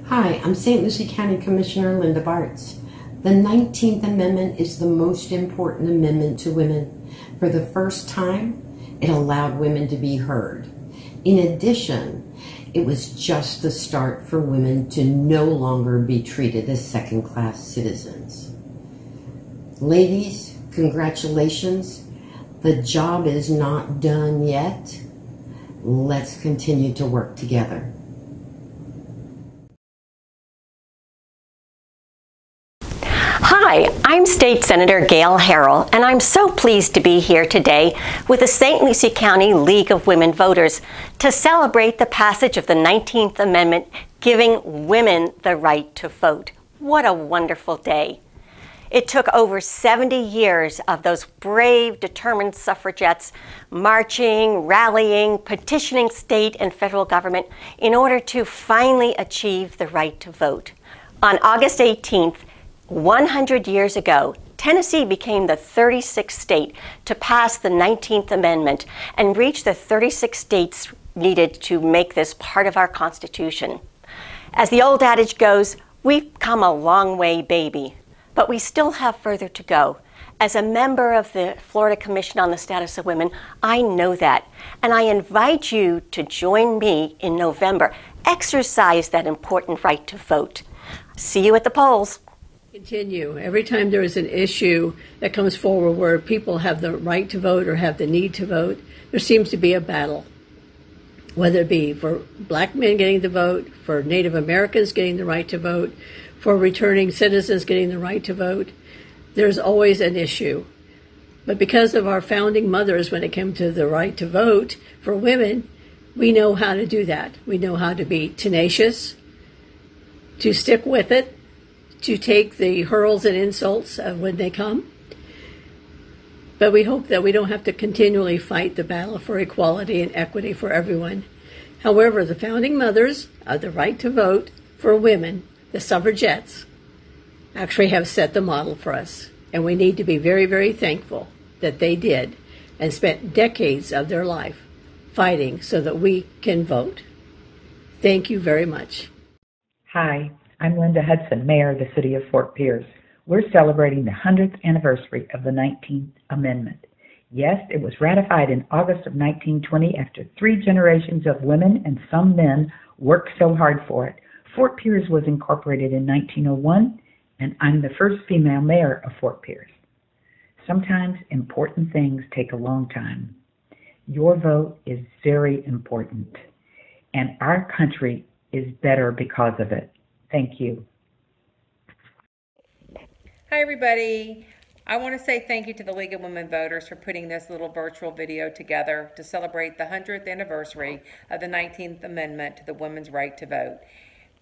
Hi, I'm St. Lucie County Commissioner Linda Bartz. The 19th Amendment is the most important amendment to women. For the first time, it allowed women to be heard. In addition, it was just the start for women to no longer be treated as second-class citizens. Ladies, congratulations. The job is not done yet. Let's continue to work together. Hi, I'm State Senator Gail Harrell, and I'm so pleased to be here today with the St. Lucie County League of Women Voters to celebrate the passage of the 19th Amendment, giving women the right to vote. What a wonderful day. It took over 70 years of those brave, determined suffragettes marching, rallying, petitioning state and federal government in order to finally achieve the right to vote. On August 18th, 100 years ago, Tennessee became the 36th state to pass the 19th Amendment and reach the 36 states needed to make this part of our Constitution. As the old adage goes, we've come a long way, baby, but we still have further to go. As a member of the Florida Commission on the Status of Women, I know that, and I invite you to join me in November. Exercise that important right to vote. See you at the polls. Continue. Every time there is an issue that comes forward where people have the right to vote or have the need to vote, there seems to be a battle, whether it be for black men getting the vote, for Native Americans getting the right to vote, for returning citizens getting the right to vote. There's always an issue. But because of our founding mothers, when it came to the right to vote for women, we know how to do that. We know how to be tenacious, to stick with it, to take the hurls and insults when they come. But we hope that we don't have to continually fight the battle for equality and equity for everyone. However, the founding mothers of the right to vote for women, the suffragettes, actually have set the model for us. And we need to be very, very thankful that they did and spent decades of their life fighting so that we can vote. Thank you very much. Hi. I'm Linda Hudson, Mayor of the City of Fort Pierce. We're celebrating the 100th anniversary of the 19th Amendment. Yes, it was ratified in August of 1920 after 3 generations of women and some men worked so hard for it. Fort Pierce was incorporated in 1901, and I'm the first female mayor of Fort Pierce. Sometimes important things take a long time. Your vote is very important, and our country is better because of it. Thank you. Hi, everybody. I want to say thank you to the League of Women Voters for putting this little virtual video together to celebrate the 100th anniversary of the 19th Amendment to the women's right to vote.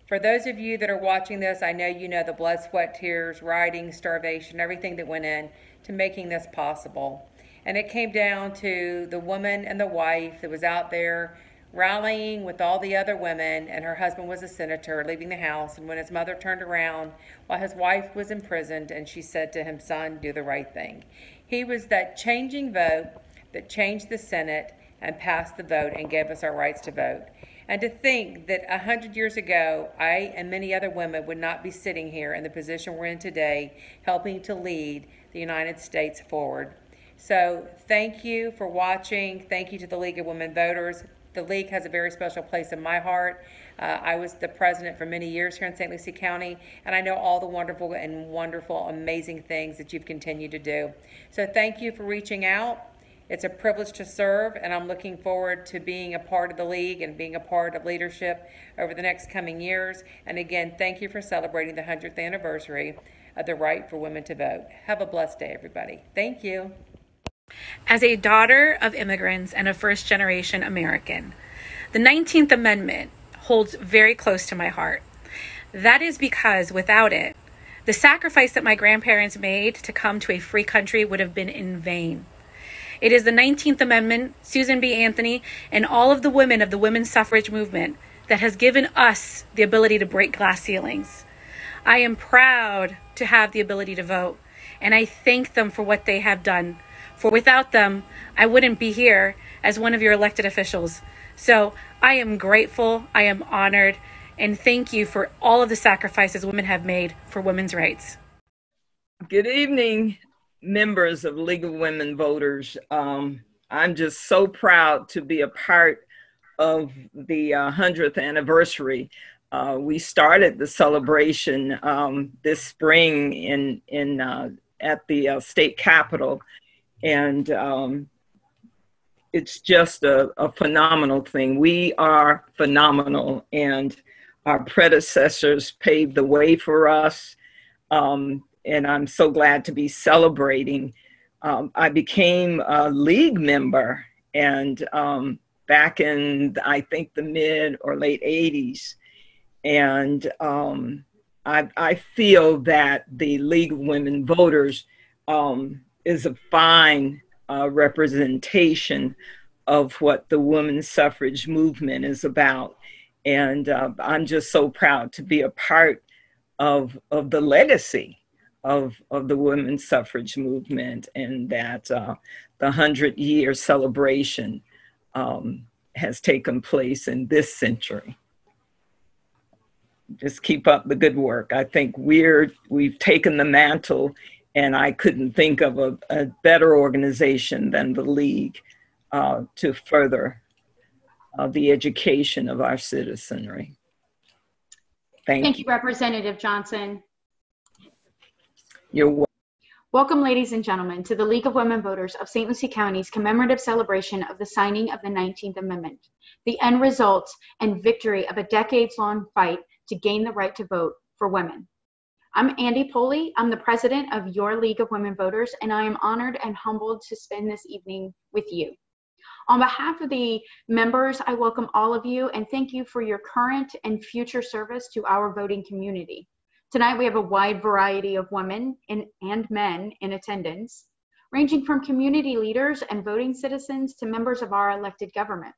For those of you that are watching this, I know you know the blood, sweat, tears, rioting, starvation, everything that went in to making this possible. And it came down to the woman and the wife that was out there rallying with all the other women, and her husband was a senator leaving the house, and when his mother turned around while his wife was imprisoned, and she said to him, "Son, do the right thing." He was that changing vote that changed the Senate and passed the vote and gave us our rights to vote. And to think that 100 years ago, I and many other women would not be sitting here in the position we're in today, helping to lead the United States forward. So thank you for watching. Thank you to the League of Women Voters. The League has a very special place in my heart. I was the president for many years here in St. Lucie County, and I know all the wonderful, amazing things that you've continued to do. So thank you for reaching out. It's a privilege to serve, and I'm looking forward to being a part of the League and being a part of leadership over the next coming years. And again, thank you for celebrating the 100th anniversary of the right for women to vote. Have a blessed day, everybody. Thank you. As a daughter of immigrants and a first-generation American, the 19th Amendment holds very close to my heart. That is because without it, the sacrifice that my grandparents made to come to a free country would have been in vain. It is the 19th Amendment, Susan B. Anthony, and all of the women of the women's suffrage movement that has given us the ability to break glass ceilings. I am proud to have the ability to vote, and I thank them for what they have done. For without them, I wouldn't be here as one of your elected officials. So I am grateful, I am honored, And thank you for all of the sacrifices women have made for women's rights. Good evening, members of League of Women Voters. I'm just so proud to be a part of the 100th anniversary. We started the celebration this spring at the state capitol, and it's just a phenomenal thing. We are phenomenal, and our predecessors paved the way for us. And I'm so glad to be celebrating. I became a league member and back in, I think, the mid or late 80s. And I feel that the League of Women Voters is a fine representation of what the women's suffrage movement is about. And I'm just so proud to be a part of the legacy of the women's suffrage movement, and that the 100-year celebration has taken place in this century. Just keep up the good work. I think we've taken the mantle, and I couldn't think of a better organization than the League to further the education of our citizenry. Thank you, Representative Johnson. You're welcome. Welcome, ladies and gentlemen, to the League of Women Voters of St. Lucie County's commemorative celebration of the signing of the 19th Amendment, the end result and victory of a decades-long fight to gain the right to vote for women. I'm Andy Poley. I'm the president of your League of Women Voters, and I am honored and humbled to spend this evening with you. On behalf of the members, I welcome all of you and thank you for your current and future service to our voting community. Tonight, we have a wide variety of women and men in attendance, ranging from community leaders and voting citizens to members of our elected government.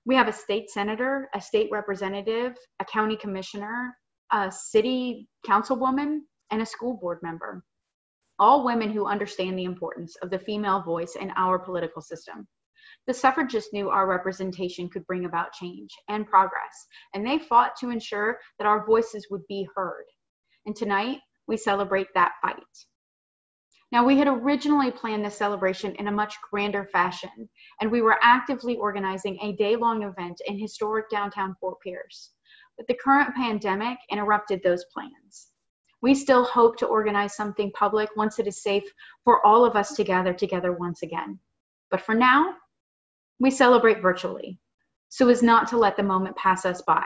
We have a state senator, a state representative, a county commissioner, a city councilwoman, and a school board member. All women who understand the importance of the female voice in our political system. The suffragists knew our representation could bring about change and progress, and they fought to ensure that our voices would be heard. And tonight, we celebrate that fight. Now, we had originally planned this celebration in a much grander fashion, and we were actively organizing a day-long event in historic downtown Fort Pierce. But the current pandemic interrupted those plans. We still hope to organize something public once it is safe for all of us to gather together once again. But for now, we celebrate virtually, so as not to let the moment pass us by.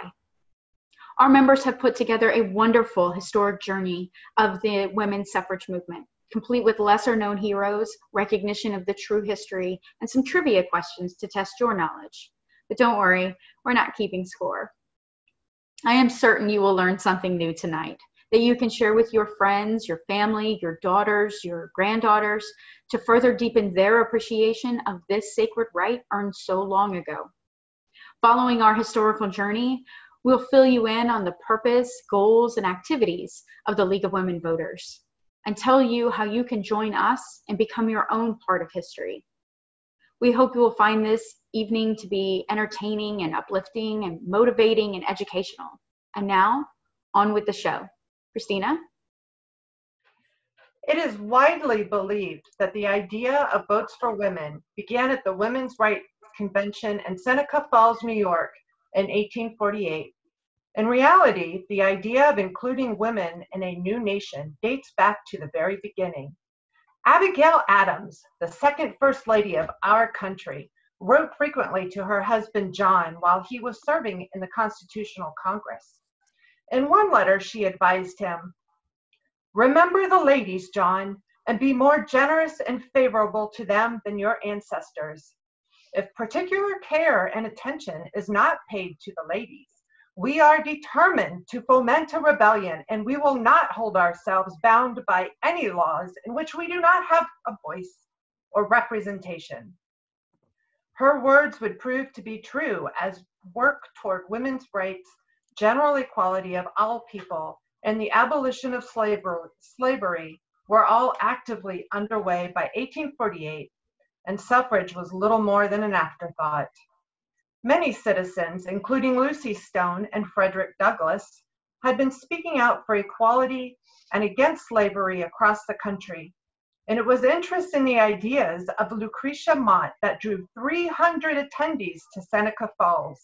Our members have put together a wonderful historic journey of the women's suffrage movement, complete with lesser known heroes, recognition of the true history, and some trivia questions to test your knowledge. But don't worry, we're not keeping score. I am certain you will learn something new tonight that you can share with your friends, your family, your daughters, your granddaughters, to further deepen their appreciation of this sacred right earned so long ago. Following our historical journey, we'll fill you in on the purpose, goals, and activities of the League of Women Voters, and tell you how you can join us and become your own part of history. We hope you will find this evening to be entertaining and uplifting and motivating and educational. And now, on with the show. Christina? It is widely believed that the idea of votes for women began at the Women's Rights Convention in Seneca Falls, New York in 1848. In reality, the idea of including women in a new nation dates back to the very beginning. Abigail Adams, the second First Lady of our country, wrote frequently to her husband John while he was serving in the Constitutional Congress. In one letter, she advised him, "Remember the ladies, John, and be more generous and favorable to them than your ancestors. If particular care and attention is not paid to the ladies, we are determined to foment a rebellion, and we will not hold ourselves bound by any laws in which we do not have a voice or representation." Her words would prove to be true as work toward women's rights, general equality of all people, and the abolition of slavery were all actively underway by 1848, and suffrage was little more than an afterthought. Many citizens, including Lucy Stone and Frederick Douglass, had been speaking out for equality and against slavery across the country. And it was interest in the ideas of Lucretia Mott that drew 300 attendees to Seneca Falls.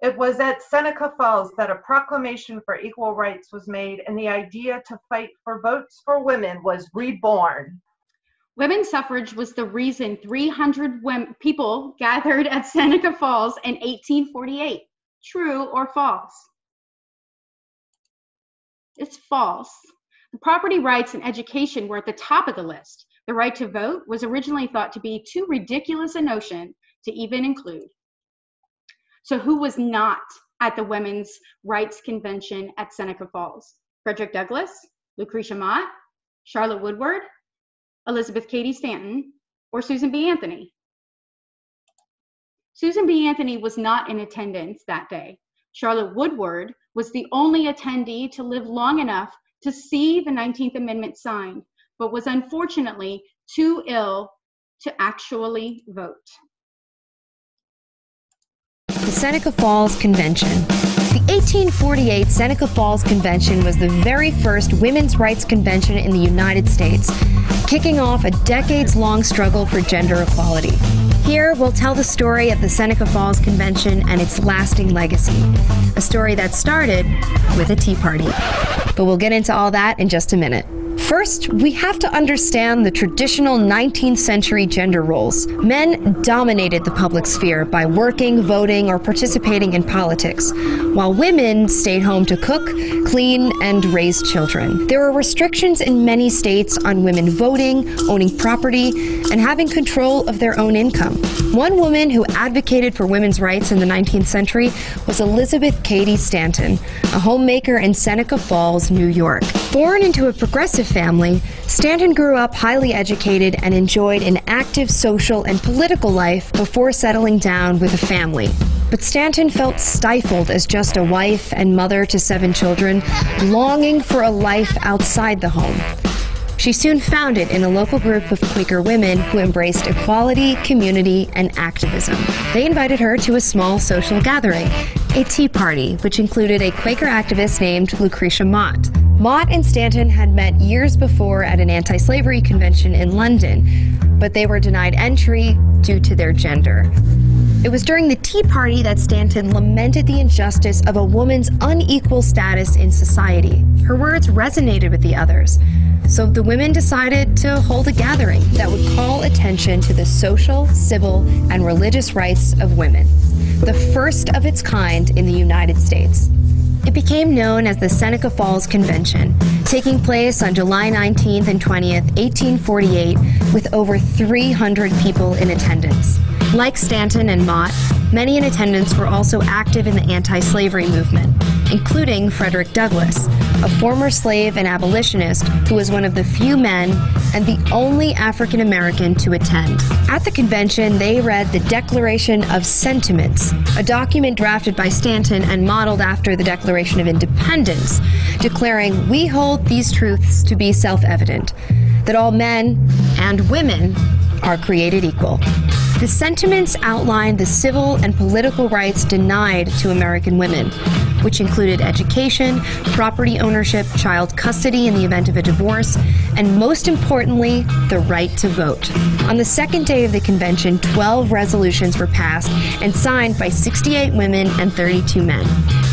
It was at Seneca Falls that a proclamation for equal rights was made and the idea to fight for votes for women was reborn. Women's suffrage was the reason 300 people gathered at Seneca Falls in 1848. True or false? It's false. The property rights and education were at the top of the list. The right to vote was originally thought to be too ridiculous a notion to even include. So who was not at the Women's Rights Convention at Seneca Falls? Frederick Douglass, Lucretia Mott, Charlotte Woodward, Elizabeth Cady Stanton, or Susan B. Anthony? Susan B. Anthony was not in attendance that day. Charlotte Woodward was the only attendee to live long enough to see the 19th Amendment signed, but was unfortunately too ill to actually vote. The Seneca Falls Convention. The 1848 Seneca Falls Convention was the very first women's rights convention in the United States, kicking off a decades-long struggle for gender equality. Here, we'll tell the story of the Seneca Falls Convention and its lasting legacy, a story that started with a tea party. But we'll get into all that in just a minute. First, we have to understand the traditional 19th century gender roles. Men dominated the public sphere by working, voting, or participating in politics, while women stayed home to cook, clean, and raise children. There were restrictions in many states on women voting, owning property, and having control of their own income. One woman who advocated for women's rights in the 19th century was Elizabeth Cady Stanton, a homemaker in Seneca Falls, New York. Born into a progressive family, Stanton grew up highly educated and enjoyed an active social and political life before settling down with a family. But Stanton felt stifled as just a wife and mother to 7 children, longing for a life outside the home. She soon found it in a local group of Quaker women who embraced equality, community, and activism. They invited her to a small social gathering, a tea party, which included a Quaker activist named Lucretia Mott. Mott and Stanton had met years before at an anti-slavery convention in London, but they were denied entry due to their gender. It was during the tea party that Stanton lamented the injustice of a woman's unequal status in society. Her words resonated with the others, so the women decided to hold a gathering that would call attention to the social, civil, and religious rights of women, the first of its kind in the United States. It became known as the Seneca Falls Convention, taking place on July 19th and 20th, 1848, with over 300 people in attendance. Like Stanton and Mott, many in attendance were also active in the anti-slavery movement, including Frederick Douglass, a former slave and abolitionist who was one of the few men and the only African American to attend. At the convention, they read the Declaration of Sentiments, a document drafted by Stanton and modeled after the Declaration of Independence, declaring, "We hold these truths to be self-evident, that all men and women are created equal." The sentiments outlined the civil and political rights denied to American women, which included education, property ownership, child custody in the event of a divorce, and most importantly, the right to vote. On the second day of the convention, 12 resolutions were passed and signed by 68 women and 32 men.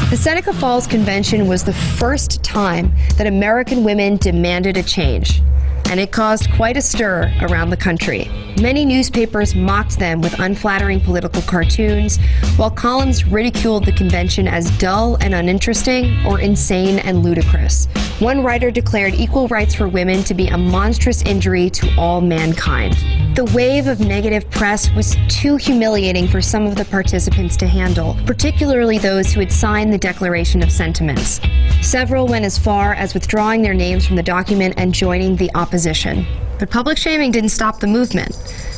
The Seneca Falls Convention was the first time that American women demanded a change, and it caused quite a stir around the country. Many newspapers mocked them with unflattering political cartoons, while columns ridiculed the convention as dull and uninteresting or insane and ludicrous. One writer declared equal rights for women to be a monstrous injury to all mankind. The wave of negative press was too humiliating for some of the participants to handle, particularly those who had signed the Declaration of Sentiments. Several went as far as withdrawing their names from the document and joining the opposition. But public shaming didn't stop the movement.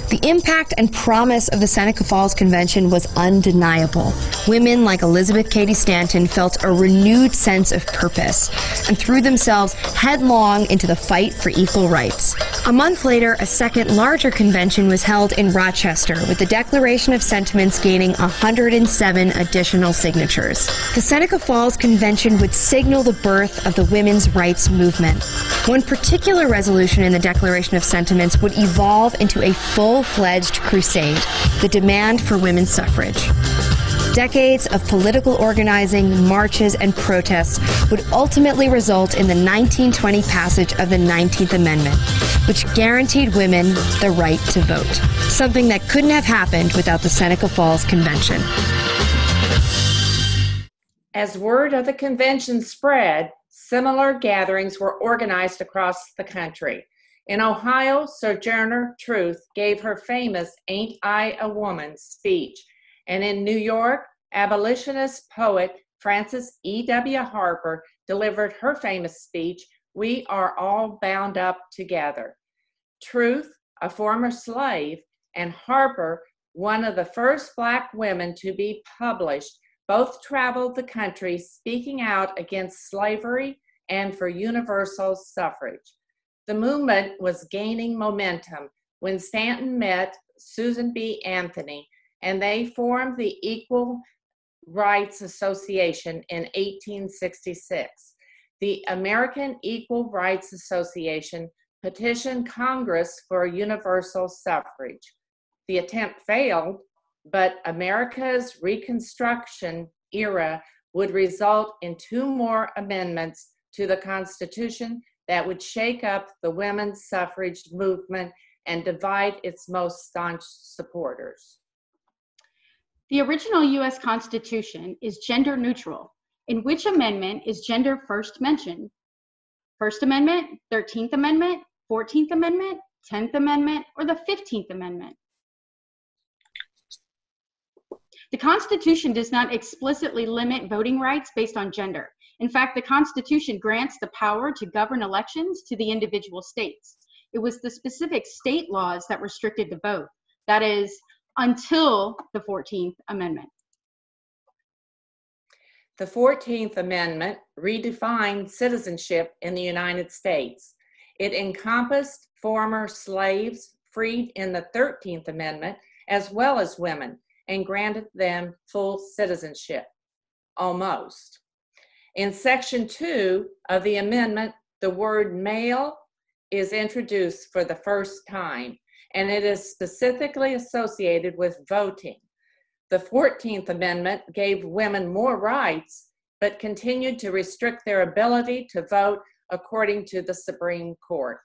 The impact and promise of the Seneca Falls Convention was undeniable. women like Elizabeth Cady Stanton felt a renewed sense of purpose and threw themselves headlong into the fight for equal rights. A month later, a second larger convention was held in Rochester, with the Declaration of Sentiments gaining 107 additional signatures. The Seneca Falls Convention would signal the birth of the women's rights movement. One particular resolution in the Declaration of Sentiments would evolve into a full-fledged crusade, the demand for women's suffrage. Decades of political organizing, marches, and protests would ultimately result in the 1920 passage of the 19th Amendment, which guaranteed women the right to vote, something that couldn't have happened without the Seneca Falls Convention. As word of the convention spread, similar gatherings were organized across the country. In Ohio, Sojourner Truth gave her famous "Ain't I a Woman" speech. And in New York, abolitionist poet Frances E.W. Harper delivered her famous speech, "We Are All Bound Up Together." Truth, a former slave, and Harper, one of the first Black women to be published, both traveled the country speaking out against slavery and for universal suffrage. The movement was gaining momentum when Stanton met Susan B. Anthony, and they formed the Equal Rights Association in 1866. The American Equal Rights Association petitioned Congress for universal suffrage. The attempt failed, but America's Reconstruction era would result in 2 more amendments to the Constitution that would shake up the women's suffrage movement and divide its most staunch supporters. The original U.S. Constitution is gender neutral. In which amendment is gender first mentioned? First Amendment, 13th Amendment, 14th Amendment, 10th Amendment, or the 15th Amendment? The Constitution does not explicitly limit voting rights based on gender. In fact, the Constitution grants the power to govern elections to the individual states. It was the specific state laws that restricted the vote. That is, until the 14th Amendment. The 14th Amendment redefined citizenship in the United States. It encompassed former slaves freed in the 13th Amendment, as well as women, and granted them full citizenship, almost. In Section 2 of the amendment, the word male is introduced for the first time, and it is specifically associated with voting. The 14th Amendment gave women more rights, but continued to restrict their ability to vote according to the Supreme Court.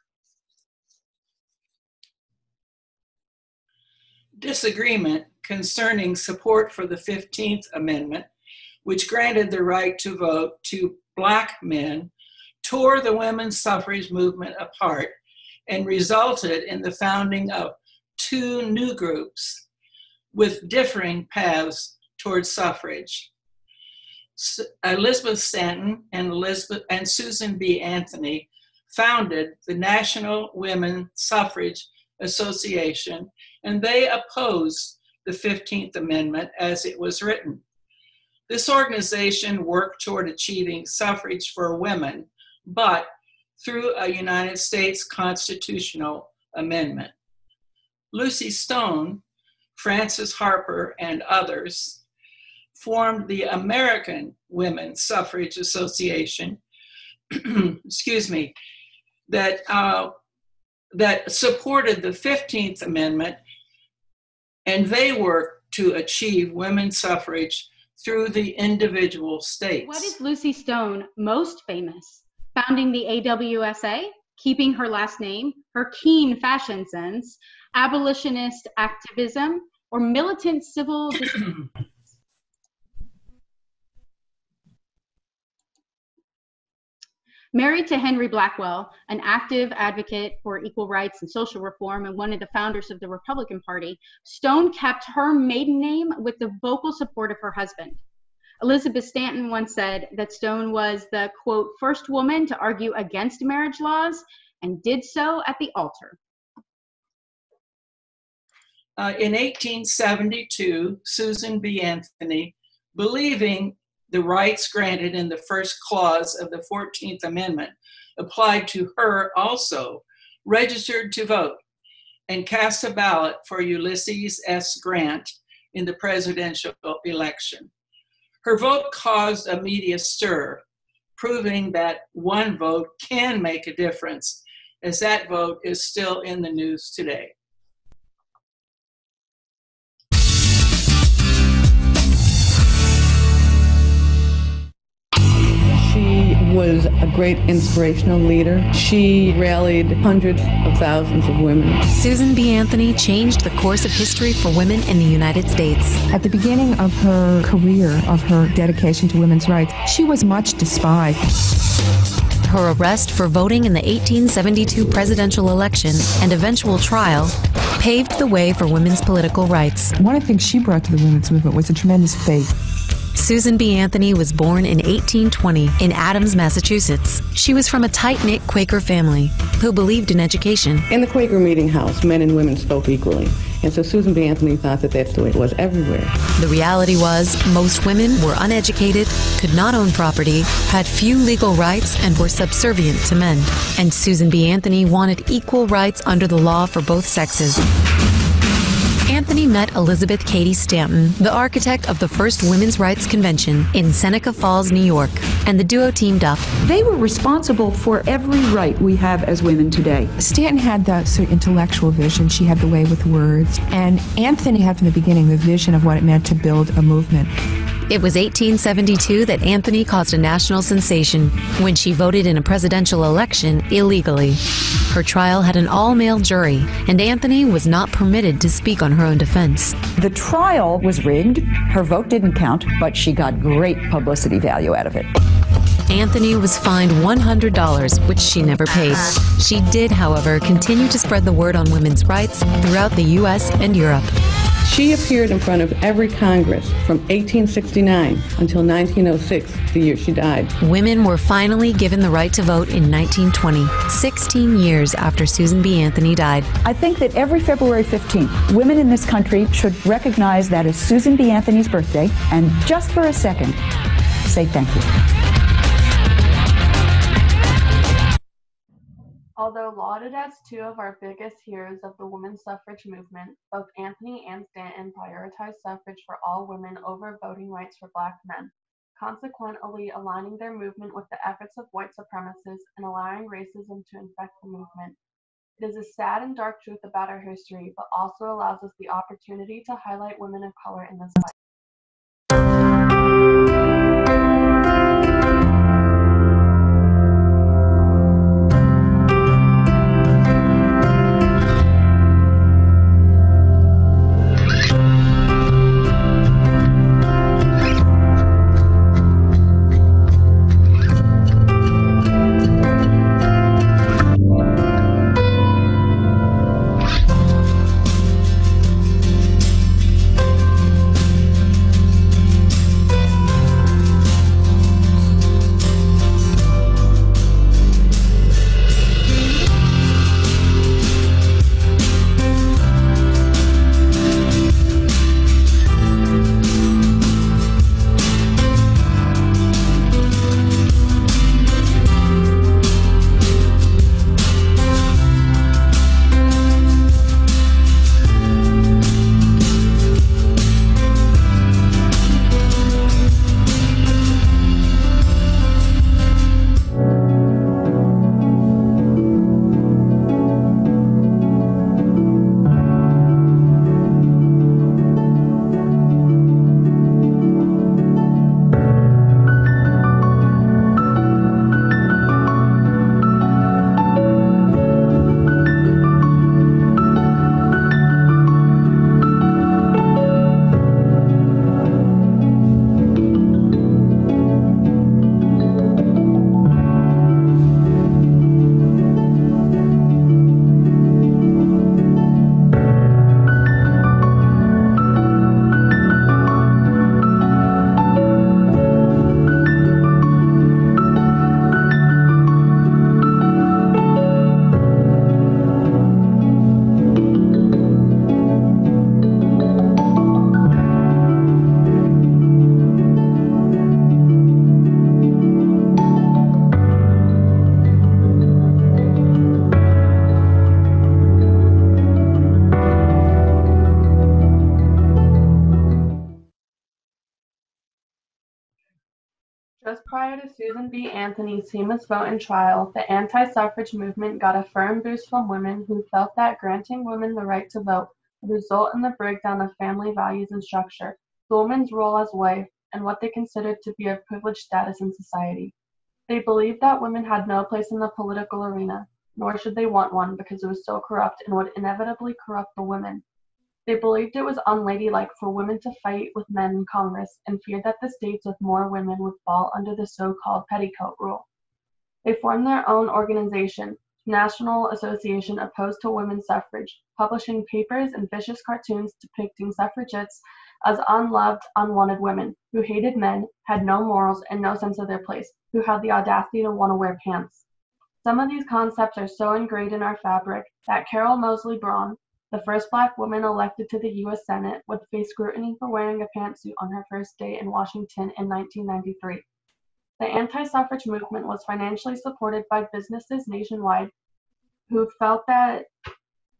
Disagreement concerning support for the 15th Amendment, which granted the right to vote to Black men, tore the women's suffrage movement apart and resulted in the founding of 2 new groups with differing paths towards suffrage. Elizabeth Stanton and Susan B. Anthony founded the National Women's Suffrage Association, and they opposed the 15th Amendment as it was written. This organization worked toward achieving suffrage for women, but through a United States constitutional amendment. Lucy Stone, Frances Harper, and others formed the American Women's Suffrage Association, excuse me, that supported the 15th Amendment, and they worked to achieve women's suffrage through the individual states. What is Lucy Stone most famous? Founding the AWSA, keeping her last name, her keen fashion sense, abolitionist activism, or militant civil disobedience? Married to Henry Blackwell, an active advocate for equal rights and social reform and one of the founders of the Republican Party, Stone kept her maiden name with the vocal support of her husband. Elizabeth Stanton once said that Stone was the, quote, first woman to argue against marriage laws and did so at the altar. In 1872, Susan B. Anthony believing the rights granted in the first clause of the 14th Amendment applied to her also, registered to vote and cast a ballot for Ulysses S. Grant in the presidential election. Her vote caused a media stir, proving that one vote can make a difference, as that vote is still in the news today. She was a great inspirational leader. She rallied hundreds of thousands of women. Susan B. Anthony changed the course of history for women in the United States. At the beginning of her career, of her dedication to women's rights, she was much despised. Her arrest for voting in the 1872 presidential election and eventual trial paved the way for women's political rights. One of the things she brought to the women's movement was a tremendous faith. Susan B. Anthony was born in 1820 in Adams, Massachusetts. She was from a tight-knit Quaker family who believed in education. In the Quaker meeting house, men and women spoke equally. And so Susan B. Anthony thought that that's the way it was everywhere. The reality was most women were uneducated, could not own property, had few legal rights, and were subservient to men. And Susan B. Anthony wanted equal rights under the law for both sexes. Anthony met Elizabeth Cady Stanton, the architect of the first Women's Rights Convention in Seneca Falls, New York, and the duo teamed up. They were responsible for every right we have as women today. Stanton had the sort of intellectual vision. She had the way with words. And Anthony had from the beginning the vision of what it meant to build a movement. It was 1872 that Anthony caused a national sensation when she voted in a presidential election illegally. Her trial had an all-male jury, and Anthony was not permitted to speak on her own defense. The trial was rigged. Her vote didn't count, but she got great publicity value out of it. Anthony was fined $100, which she never paid. She did, however, continue to spread the word on women's rights throughout the U.S. and Europe. She appeared in front of every Congress from 1869 until 1906, the year she died. Women were finally given the right to vote in 1920, 16 years after Susan B. Anthony died. I think that every February 15th, women in this country should recognize that as Susan B. Anthony's birthday, and just for a second, say thank you. Although lauded as two of our biggest heroes of the women's suffrage movement, both Anthony and Stanton prioritized suffrage for all women over voting rights for Black men, consequently aligning their movement with the efforts of white supremacists and allowing racism to infect the movement. It is a sad and dark truth about our history, but also allows us the opportunity to highlight women of color in this fight. Just prior to Susan B. Anthony's famous vote and trial, the anti-suffrage movement got a firm boost from women who felt that granting women the right to vote would result in the breakdown of family values and structure, the woman's role as wife, and what they considered to be a privileged status in society. They believed that women had no place in the political arena, nor should they want one because it was so corrupt and would inevitably corrupt the women. They believed it was unladylike for women to fight with men in Congress and feared that the states with more women would fall under the so-called petticoat rule. They formed their own organization, National Association Opposed to Women's Suffrage, publishing papers and vicious cartoons depicting suffragettes as unloved, unwanted women who hated men, had no morals and no sense of their place, who had the audacity to want to wear pants. Some of these concepts are so ingrained in our fabric that Carol Moseley Braun, the first Black woman elected to the U.S. Senate, would face scrutiny for wearing a pantsuit on her first day in Washington in 1993. The anti-suffrage movement was financially supported by businesses nationwide who felt that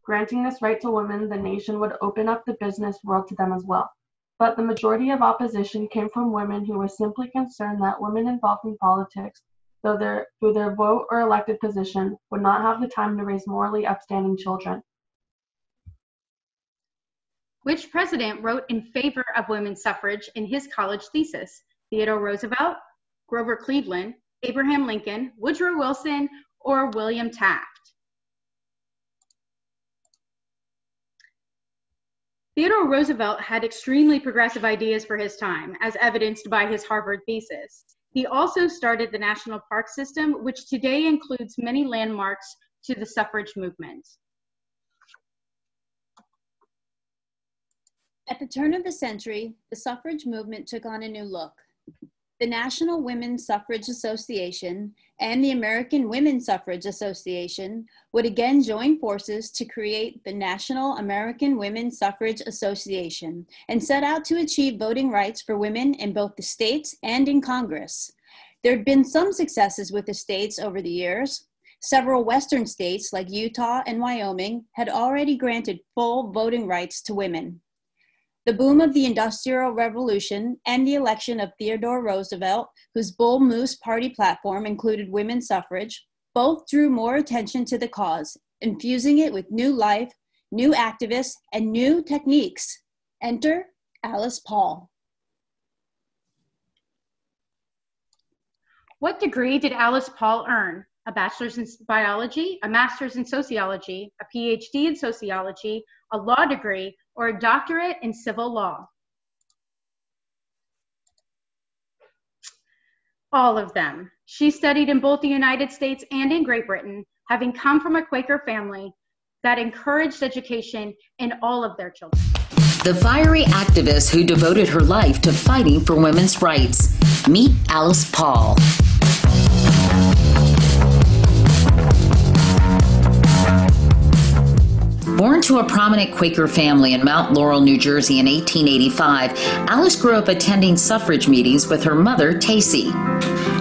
granting this right to women, the nation would open up the business world to them as well. But the majority of opposition came from women who were simply concerned that women involved in politics, through their vote or elected position, would not have the time to raise morally upstanding children. Which president wrote in favor of women's suffrage in his college thesis? Theodore Roosevelt, Grover Cleveland, Abraham Lincoln, Woodrow Wilson, or William Taft? Theodore Roosevelt had extremely progressive ideas for his time, as evidenced by his Harvard thesis. He also started the national park system, which today includes many landmarks to the suffrage movement. At the turn of the century, the suffrage movement took on a new look. The National Women's Suffrage Association and the American Women's Suffrage Association would again join forces to create the National American Women's Suffrage Association and set out to achieve voting rights for women in both the states and in Congress. There had been some successes with the states over the years. Several Western states like Utah and Wyoming had already granted full voting rights to women. The boom of the Industrial Revolution and the election of Theodore Roosevelt, whose Bull Moose Party platform included women's suffrage, both drew more attention to the cause, infusing it with new life, new activists, and new techniques. Enter Alice Paul. What degree did Alice Paul earn? A bachelor's in biology, a master's in sociology, a PhD in sociology, a law degree, or a doctorate in civil law? All of them. She studied in both the United States and in Great Britain, having come from a Quaker family that encouraged education in all of their children. The fiery activist who devoted her life to fighting for women's rights. Meet Alice Paul. Born to a prominent Quaker family in Mount Laurel, New Jersey in 1885, Alice grew up attending suffrage meetings with her mother, Tacey.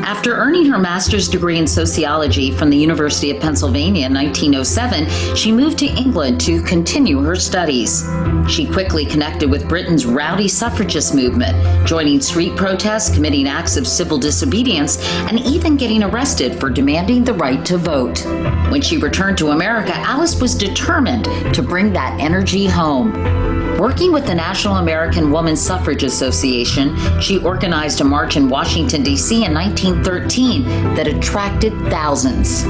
After earning her master's degree in sociology from the University of Pennsylvania in 1907, she moved to England to continue her studies. She quickly connected with Britain's rowdy suffragist movement, joining street protests, committing acts of civil disobedience, and even getting arrested for demanding the right to vote. When she returned to America, Alice was determined to bring that energy home. Working with the National American Women's Suffrage Association, she organized a march in Washington, D.C. in 1913 that attracted thousands.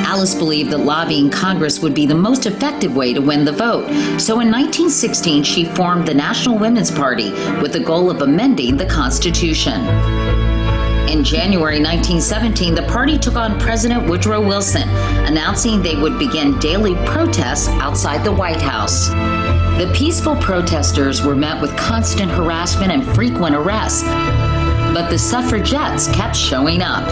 Alice believed that lobbying Congress would be the most effective way to win the vote. So in 1916, she formed the National Women's Party with the goal of amending the Constitution. In January 1917, the party took on President Woodrow Wilson, announcing they would begin daily protests outside the White House. The peaceful protesters were met with constant harassment and frequent arrests, but the suffragettes kept showing up.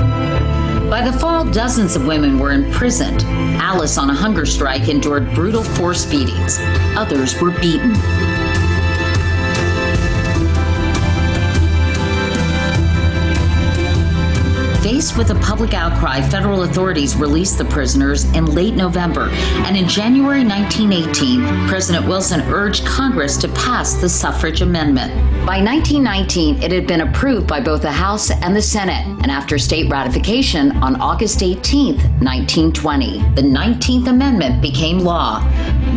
By the fall, dozens of women were imprisoned. Alice, on a hunger strike, endured brutal force feedings. Others were beaten. Faced with a public outcry, federal authorities released the prisoners in late November, and in January 1918, President Wilson urged Congress to pass the suffrage amendment. By 1919, it had been approved by both the House and the Senate, and after state ratification on August 18, 1920, the 19th Amendment became law.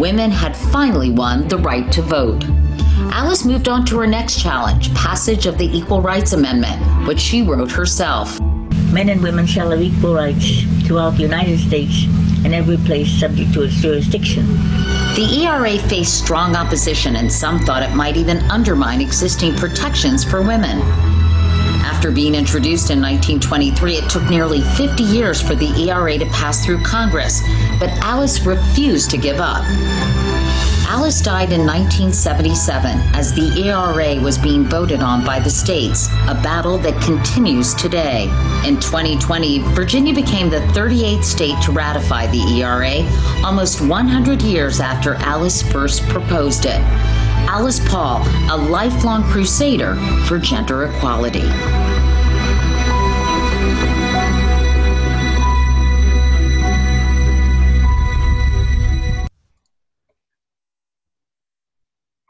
Women had finally won the right to vote. Alice moved on to her next challenge, passage of the Equal Rights Amendment, which she wrote herself. Men and women shall have equal rights throughout the United States and every place subject to its jurisdiction. The ERA faced strong opposition, and some thought it might even undermine existing protections for women. After being introduced in 1923, it took nearly 50 years for the ERA to pass through Congress, but Alice refused to give up. Alice died in 1977 as the ERA was being voted on by the states, a battle that continues today. In 2020, Virginia became the 38th state to ratify the ERA, almost 100 years after Alice first proposed it. Alice Paul, a lifelong crusader for gender equality.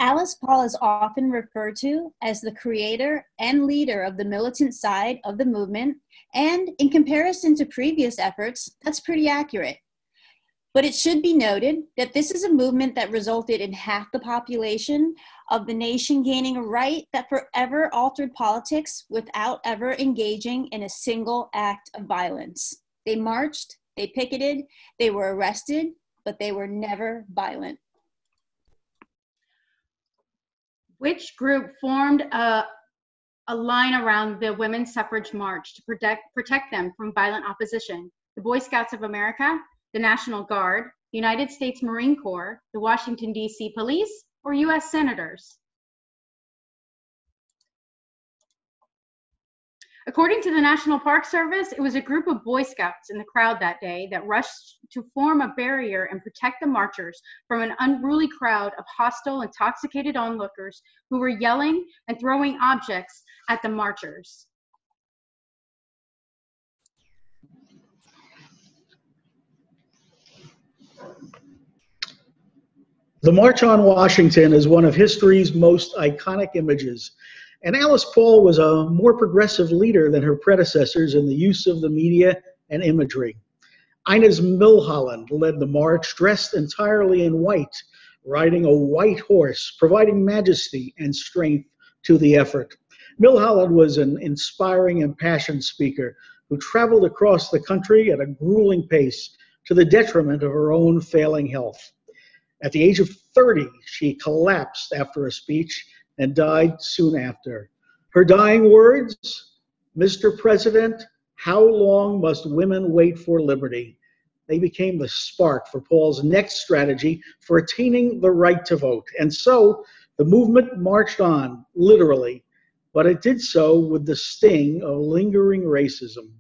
Alice Paul is often referred to as the creator and leader of the militant side of the movement, and in comparison to previous efforts, that's pretty accurate. But it should be noted that this is a movement that resulted in half the population of the nation gaining a right that forever altered politics without ever engaging in a single act of violence. They marched, they picketed, they were arrested, but they were never violent. Which group formed a line around the women's suffrage march to protect them from violent opposition? The Boy Scouts of America, the National Guard, the United States Marine Corps, the Washington, D.C. Police, or U.S. Senators? According to the National Park Service, it was a group of Boy Scouts in the crowd that day that rushed to form a barrier and protect the marchers from an unruly crowd of hostile, intoxicated onlookers who were yelling and throwing objects at the marchers. The March on Washington is one of history's most iconic images, and Alice Paul was a more progressive leader than her predecessors in the use of the media and imagery. Inez Milholland led the march, dressed entirely in white, riding a white horse, providing majesty and strength to the effort. Milholland was an inspiring, impassioned speaker who traveled across the country at a grueling pace to the detriment of her own failing health. At the age of 30, she collapsed after a speech and died soon after. Her dying words, "Mr. President, how long must women wait for liberty?" They became the spark for Paul's next strategy for attaining the right to vote. And so the movement marched on, literally, but it did so with the sting of lingering racism.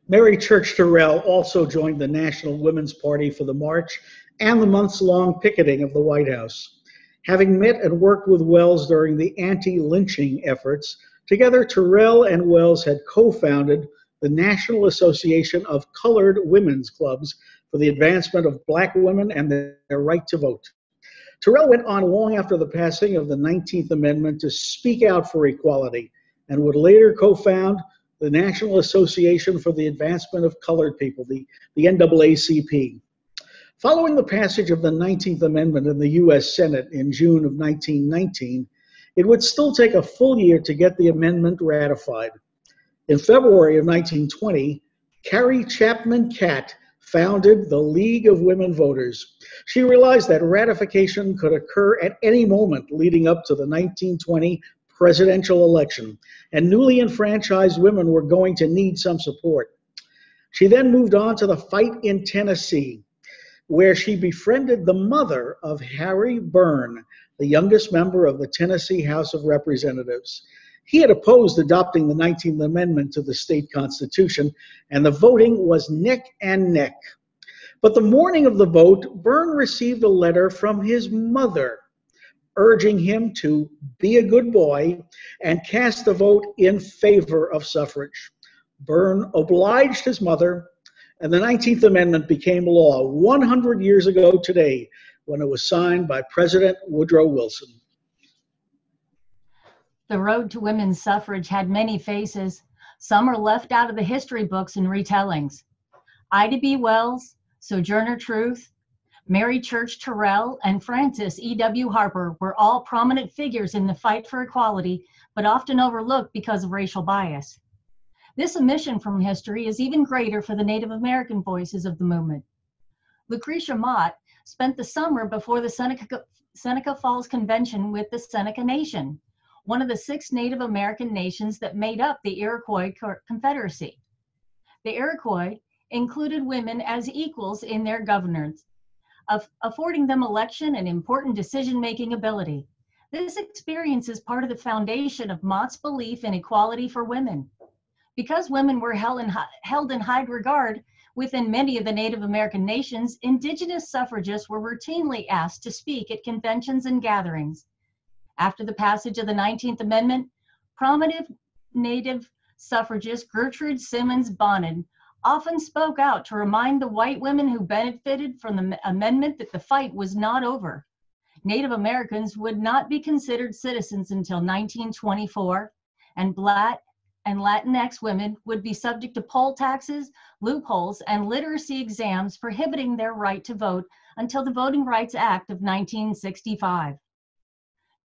Mary Church Terrell also joined the National Women's Party for the march and the months-long picketing of the White House. Having met and worked with Wells during the anti-lynching efforts, together Terrell and Wells had co-founded the National Association of Colored Women's Clubs for the advancement of Black women and their right to vote. Terrell went on long after the passing of the 19th Amendment to speak out for equality and would later co-found the National Association for the Advancement of Colored People, the NAACP. Following the passage of the 19th Amendment in the U.S. Senate in June of 1919, it would still take a full year to get the amendment ratified. In February of 1920, Carrie Chapman Catt founded the League of Women Voters. She realized that ratification could occur at any moment leading up to the 1920 presidential election, and newly enfranchised women were going to need some support. She then moved on to the fight in Tennessee, where she befriended the mother of Harry Byrne, the youngest member of the Tennessee House of Representatives. He had opposed adopting the 19th Amendment to the state constitution, and the voting was neck and neck. But the morning of the vote, Byrne received a letter from his mother urging him to be a good boy and cast a vote in favor of suffrage. Byrne obliged his mother, and the 19th Amendment became law 100 years ago today when it was signed by President Woodrow Wilson. The road to women's suffrage had many faces. Some are left out of the history books and retellings. Ida B. Wells, Sojourner Truth, Mary Church Terrell, and Frances E.W. Harper were all prominent figures in the fight for equality, but often overlooked because of racial bias. This omission from history is even greater for the Native American voices of the movement. Lucretia Mott spent the summer before the Seneca Falls Convention with the Seneca Nation, one of the 6 Native American nations that made up the Iroquois Confederacy. The Iroquois included women as equals in their governance, affording them election and important decision-making ability. This experience is part of the foundation of Mott's belief in equality for women. Because women were held in high regard within many of the Native American nations, Indigenous suffragists were routinely asked to speak at conventions and gatherings. After the passage of the 19th Amendment, prominent Native suffragist Gertrude Simmons Bonnet often spoke out to remind the white women who benefited from the amendment that the fight was not over. Native Americans would not be considered citizens until 1924, and Black and Latinx women would be subject to poll taxes, loopholes, and literacy exams prohibiting their right to vote until the Voting Rights Act of 1965.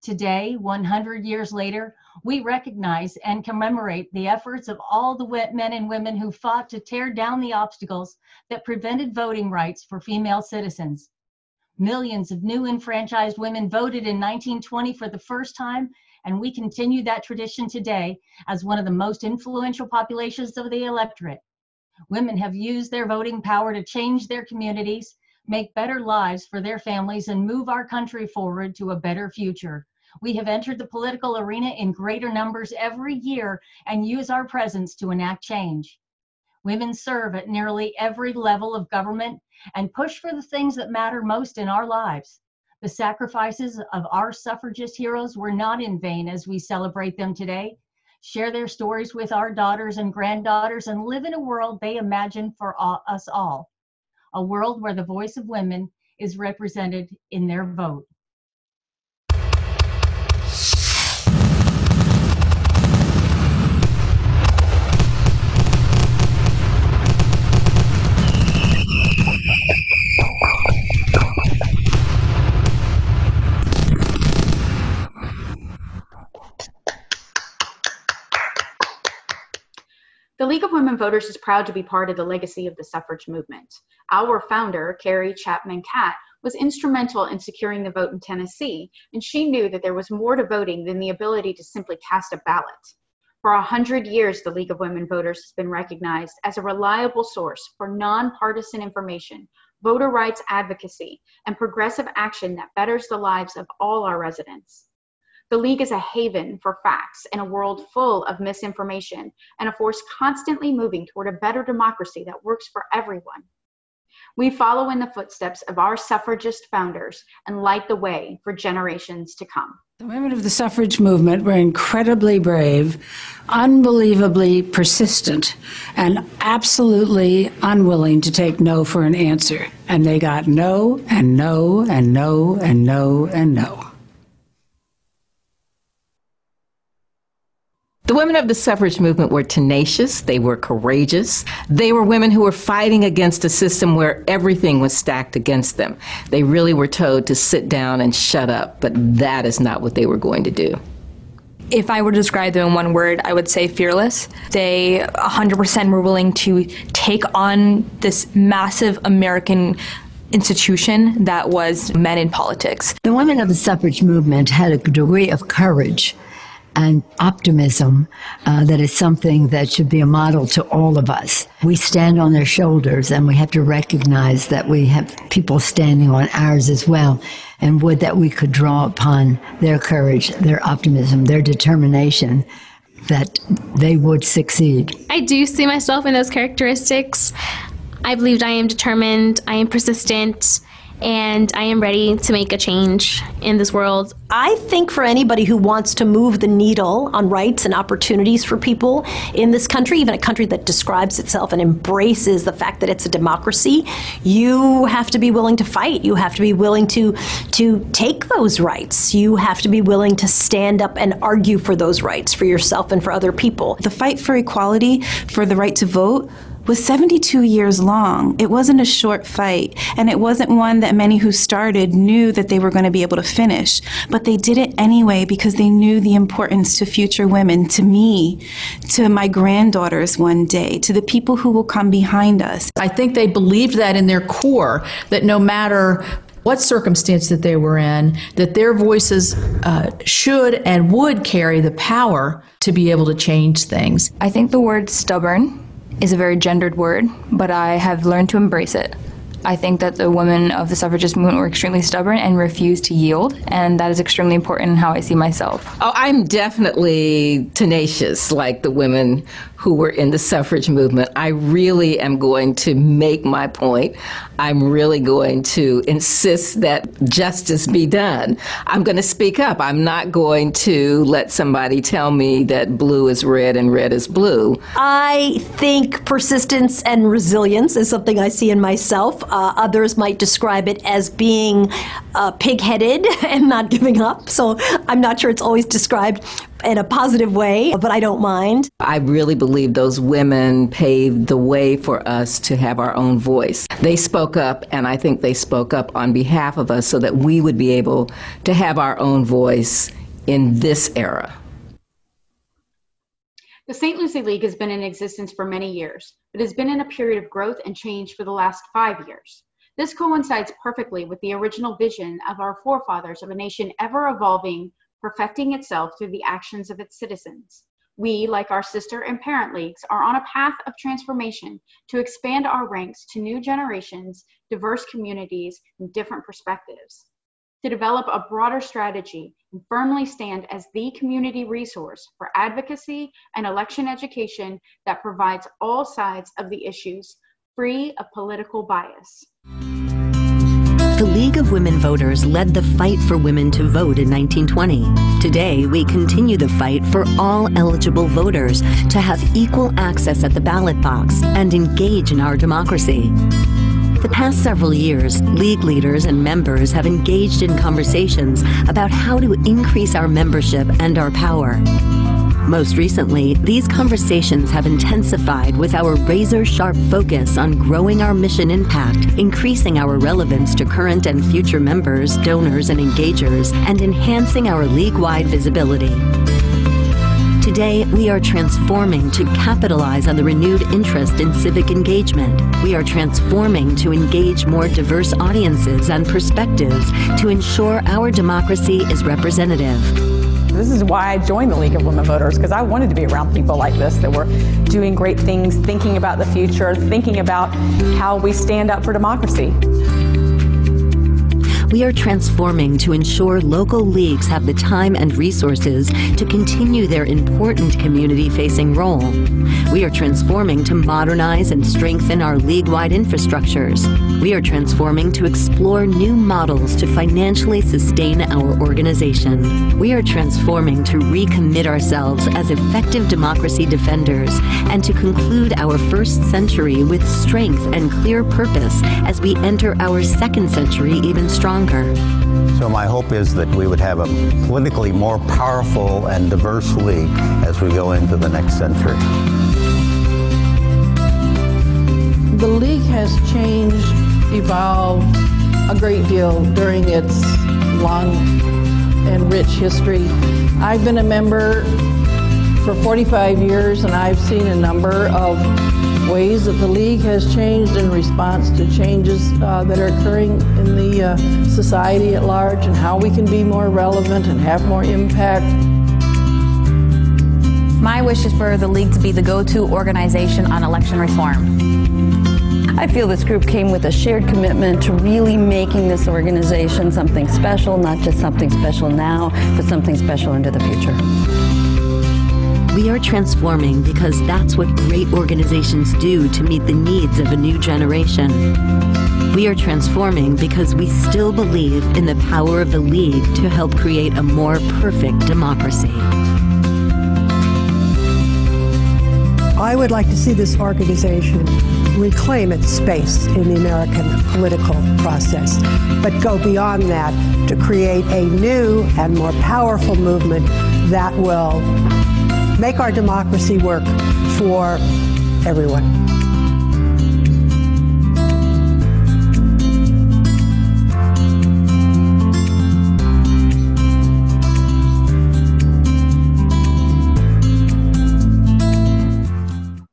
Today, 100 years later, we recognize and commemorate the efforts of all the men and women who fought to tear down the obstacles that prevented voting rights for female citizens. Millions of new enfranchised women voted in 1920 for the first time, and we continue that tradition today as one of the most influential populations of the electorate. Women have used their voting power to change their communities, make better lives for their families, and move our country forward to a better future. We have entered the political arena in greater numbers every year and use our presence to enact change. Women serve at nearly every level of government and push for the things that matter most in our lives. The sacrifices of our suffragist heroes were not in vain as we celebrate them today. Share their stories with our daughters and granddaughters and live in a world they imagine for us all. A world where the voice of women is represented in their vote. The League of Women Voters is proud to be part of the legacy of the suffrage movement. Our founder, Carrie Chapman Catt, was instrumental in securing the vote in Tennessee, and she knew that there was more to voting than the ability to simply cast a ballot. For 100 years, the League of Women Voters has been recognized as a reliable source for nonpartisan information, voter rights advocacy, and progressive action that betters the lives of all our residents. The League is a haven for facts in a world full of misinformation and a force constantly moving toward a better democracy that works for everyone. We follow in the footsteps of our suffragist founders and light the way for generations to come. The women of the suffrage movement were incredibly brave, unbelievably persistent, and absolutely unwilling to take no for an answer. And they got no, and no, and no, and no, and no. The women of the suffrage movement were tenacious, they were courageous. They were women who were fighting against a system where everything was stacked against them. They really were told to sit down and shut up, but that is not what they were going to do. If I were to describe them in one word, I would say fearless. They 100% were willing to take on this massive American institution that was men in politics. The women of the suffrage movement had a degree of courage and optimism that is something that should be a model to all of us. We stand on their shoulders, and we have to recognize that we have people standing on ours as well, and would that we could draw upon their courage, their optimism, their determination, that they would succeed. I do see myself in those characteristics. I believe I am determined, I am persistent, and I am ready to make a change in this world. I think for anybody who wants to move the needle on rights and opportunities for people in this country, even a country that describes itself and embraces the fact that it's a democracy, you have to be willing to fight. You have to be willing to take those rights. You have to be willing to stand up and argue for those rights for yourself and for other people. The fight for equality, for the right to vote, was 72 years long. It wasn't a short fight, and it wasn't one that many who started knew that they were going to be able to finish. But they did it anyway because they knew the importance to future women, to me, to my granddaughters one day, to the people who will come behind us. I think they believed that in their core, that no matter what circumstance that they were in, that their voices should and would carry the power to be able to change things. I think the word stubborn is a very gendered word, but I have learned to embrace it. I think that the women of the suffragist movement were extremely stubborn and refused to yield, and that is extremely important in how I see myself. Oh, I'm definitely tenacious, like the women who were in the suffrage movement. I really am going to make my point. I'm really going to insist that justice be done. I'm going to speak up. I'm not going to let somebody tell me that blue is red and red is blue. I think persistence and resilience is something I see in myself. Others might describe it as being pig-headed and not giving up. So I'm not sure it's always described in a positive way, but I don't mind. I really believe those women paved the way for us to have our own voice. They spoke up, and I think they spoke up on behalf of us so that we would be able to have our own voice in this era. The St. Lucie League has been in existence for many years, but has been in a period of growth and change for the last 5 years. This coincides perfectly with the original vision of our forefathers of a nation ever evolving, perfecting itself through the actions of its citizens. We, like our sister and parent leagues, are on a path of transformation to expand our ranks to new generations, diverse communities, and different perspectives. To develop a broader strategy and firmly stand as the community resource for advocacy and election education that provides all sides of the issues, free of political bias. The League of Women Voters led the fight for women to vote in 1920. Today, we continue the fight for all eligible voters to have equal access at the ballot box and engage in our democracy. The past several years, League leaders and members have engaged in conversations about how to increase our membership and our power. Most recently, these conversations have intensified with our razor-sharp focus on growing our mission impact, increasing our relevance to current and future members, donors, and engagers, and enhancing our league-wide visibility. Today, we are transforming to capitalize on the renewed interest in civic engagement. We are transforming to engage more diverse audiences and perspectives to ensure our democracy is representative. This is why I joined the League of Women Voters, because I wanted to be around people like this that were doing great things, thinking about the future, thinking about how we stand up for democracy. We are transforming to ensure local leagues have the time and resources to continue their important community-facing role. We are transforming to modernize and strengthen our league-wide infrastructures. We are transforming to explore new models to financially sustain our organization. We are transforming to recommit ourselves as effective democracy defenders and to conclude our first century with strength and clear purpose as we enter our second century even stronger. So my hope is that we would have a politically more powerful and diverse league as we go into the next century. The league has changed, evolved a great deal during its long and rich history. I've been a member for 45 years, and I've seen a number of ways that the league has changed in response to changes that are occurring in the society at large, and how we can be more relevant and have more impact. My wish is for the league to be the go-to organization on election reform. I feel this group came with a shared commitment to really making this organization something special, not just something special now, but something special into the future. We are transforming because that's what great organizations do to meet the needs of a new generation. We are transforming because we still believe in the power of the league to help create a more perfect democracy. I would like to see this organization reclaim its space in the American political process, but go beyond that to create a new and more powerful movement that will make our democracy work for everyone.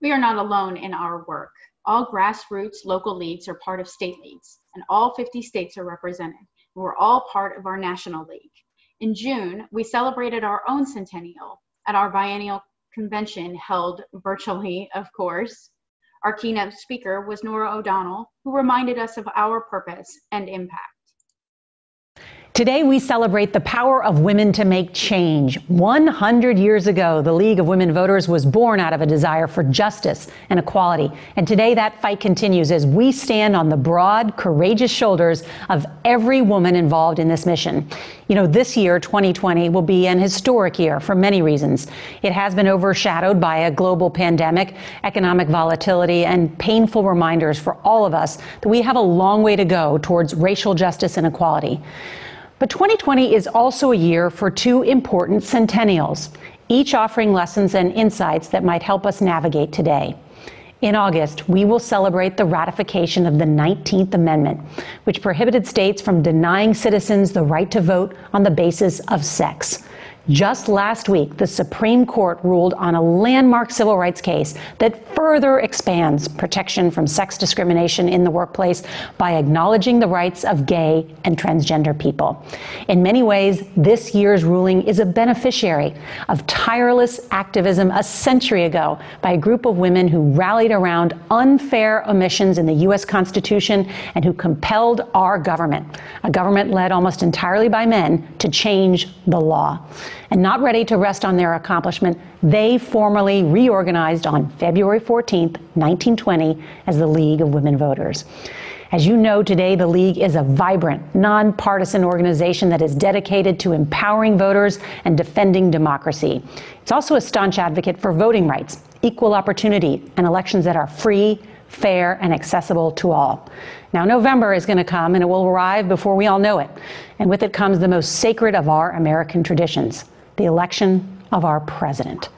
We are not alone in our work. All grassroots local leagues are part of state leagues, and all 50 states are represented. We're all part of our national league. In June, we celebrated our own centennial at our biennial convention, held virtually, of course. Our keynote speaker was Nora O'Donnell, who reminded us of our purpose and impact. Today, we celebrate the power of women to make change. 100 years ago, the League of Women Voters was born out of a desire for justice and equality. And today, that fight continues as we stand on the broad, courageous shoulders of every woman involved in this mission. You know, this year, 2020, will be an historic year for many reasons. It has been overshadowed by a global pandemic, economic volatility, and painful reminders for all of us that we have a long way to go towards racial justice and equality. But 2020 is also a year for two important centennials, each offering lessons and insights that might help us navigate today. In August, we will celebrate the ratification of the 19th Amendment, which prohibited states from denying citizens the right to vote on the basis of sex. Just last week, the Supreme Court ruled on a landmark civil rights case that further expands protection from sex discrimination in the workplace by acknowledging the rights of gay and transgender people. In many ways, this year's ruling is a beneficiary of tireless activism a century ago by a group of women who rallied around unfair omissions in the U.S. Constitution and who compelled our government, a government led almost entirely by men, to change the law. And not ready to rest on their accomplishment, they formally reorganized on February 14th, 1920, as the League of Women Voters. As you know, today the League is a vibrant, nonpartisan organization that is dedicated to empowering voters and defending democracy. It's also a staunch advocate for voting rights, equal opportunity, and elections that are free, fair, and accessible to all. Now, November is going to come, and it will arrive before we all know it. And with it comes the most sacred of our American traditions, the election of our president.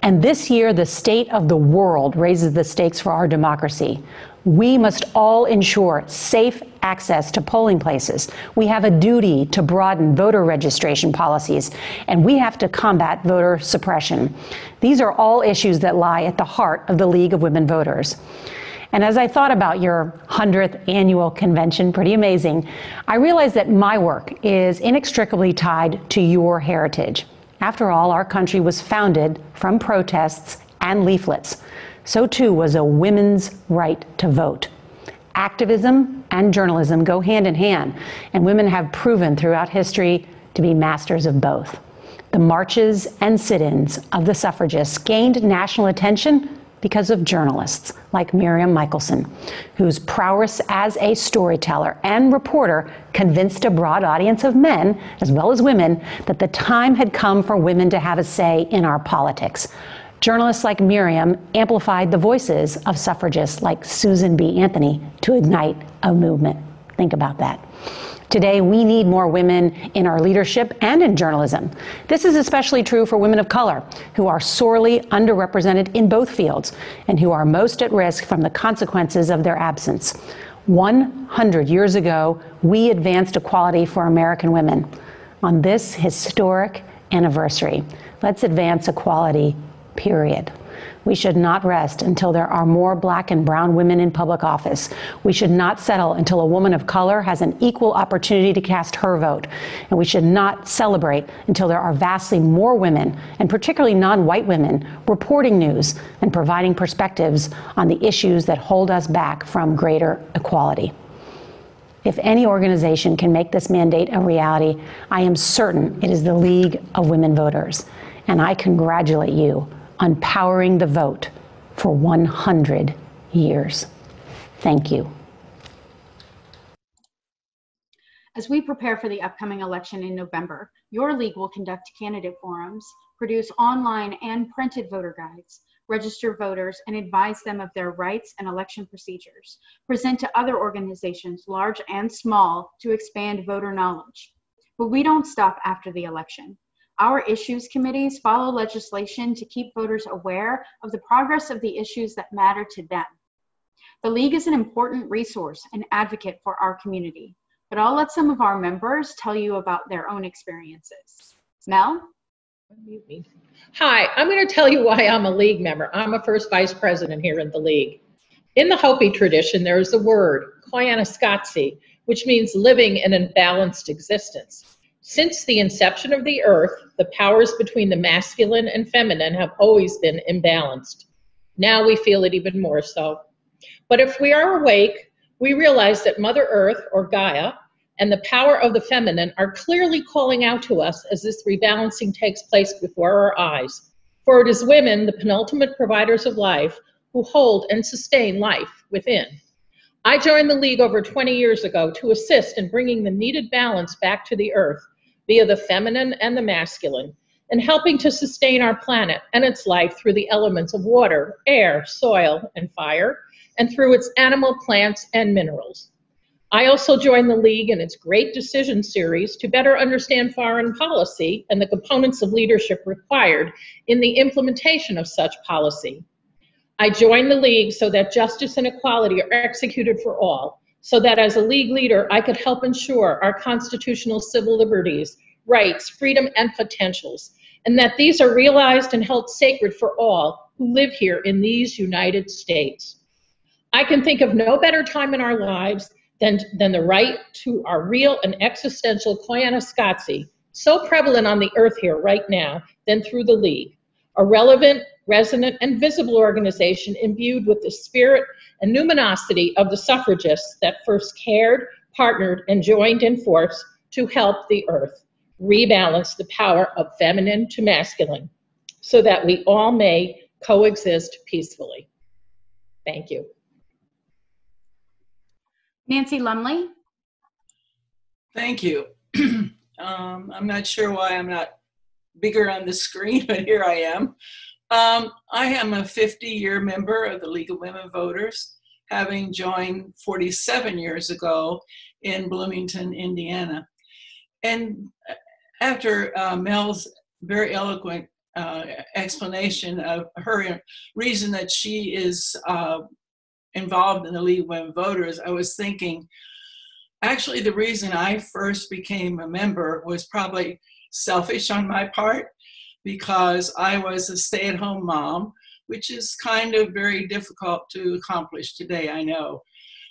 And this year, the state of the world raises the stakes for our democracy. We must all ensure safe access to polling places. We have a duty to broaden voter registration policies, and we have to combat voter suppression. These are all issues that lie at the heart of the League of Women Voters. And as I thought about your 100th annual convention, pretty amazing, I realized that my work is inextricably tied to your heritage. After all, our country was founded from protests and leaflets. So too was a women's right to vote. Activism and journalism go hand in hand, and women have proven throughout history to be masters of both. The marches and sit-ins of the suffragists gained national attention because of journalists like Miriam Michelson, whose prowess as a storyteller and reporter convinced a broad audience of men, as well as women, that the time had come for women to have a say in our politics. Journalists like Miriam amplified the voices of suffragists like Susan B. Anthony to ignite a movement. Think about that. Today, we need more women in our leadership and in journalism. This is especially true for women of color, who are sorely underrepresented in both fields and who are most at risk from the consequences of their absence. 100 years ago, we advanced equality for American women. On this historic anniversary, let's advance equality, period. We should not rest until there are more Black and brown women in public office. We should not settle until a woman of color has an equal opportunity to cast her vote. And we should not celebrate until there are vastly more women, and particularly non-white women, reporting news and providing perspectives on the issues that hold us back from greater equality. If any organization can make this mandate a reality, I am certain it is the League of Women Voters. And I congratulate you on powering the vote for 100 years. Thank you. As we prepare for the upcoming election in November, your league will conduct candidate forums, produce online and printed voter guides, register voters and advise them of their rights and election procedures, present to other organizations, large and small, to expand voter knowledge. But we don't stop after the election. Our issues committees follow legislation to keep voters aware of the progress of the issues that matter to them. The League is an important resource and advocate for our community, but I'll let some of our members tell you about their own experiences. Mel? Hi, I'm going to tell you why I'm a League member. I'm a first vice president here in the League. In the Hopi tradition, there is a word, koyaanisqatsi, which means living in a balanced existence. Since the inception of the earth, the powers between the masculine and feminine have always been imbalanced. Now we feel it even more so. But if we are awake, we realize that Mother Earth, or Gaia, and the power of the feminine are clearly calling out to us as this rebalancing takes place before our eyes. For it is women, the penultimate providers of life, who hold and sustain life within. I joined the League over 20 years ago to assist in bringing the needed balance back to the earth via the feminine and the masculine, and helping to sustain our planet and its life through the elements of water, air, soil, and fire, and through its animal, plants, and minerals. I also joined the League in its Great Decision series to better understand foreign policy and the components of leadership required in the implementation of such policy. I joined the League so that justice and equality are executed for all, so that as a League leader, I could help ensure our constitutional civil liberties, rights, freedom, and potentials, and that these are realized and held sacred for all who live here in these United States. I can think of no better time in our lives than the right to our real and existential koyaanisqatsi, so prevalent on the earth here right now, than through the League, a relevant, resonant, and visible organization imbued with the spirit and numinosity of the suffragists that first cared, partnered, and joined in force to help the earth rebalance the power of feminine to masculine so that we all may coexist peacefully. Thank you. Nancy Lumley? Thank you. I'm not sure why I'm not bigger on the screen, but here I am. I am a 50-year member of the League of Women Voters, having joined 47 years ago in Bloomington, Indiana. And after Mel's very eloquent explanation of her reason that she is involved in the League of Women Voters, I was thinking, actually the reason I first became a member was probably selfish on my part, because I was a stay-at-home mom, which is kind of very difficult to accomplish today, I know.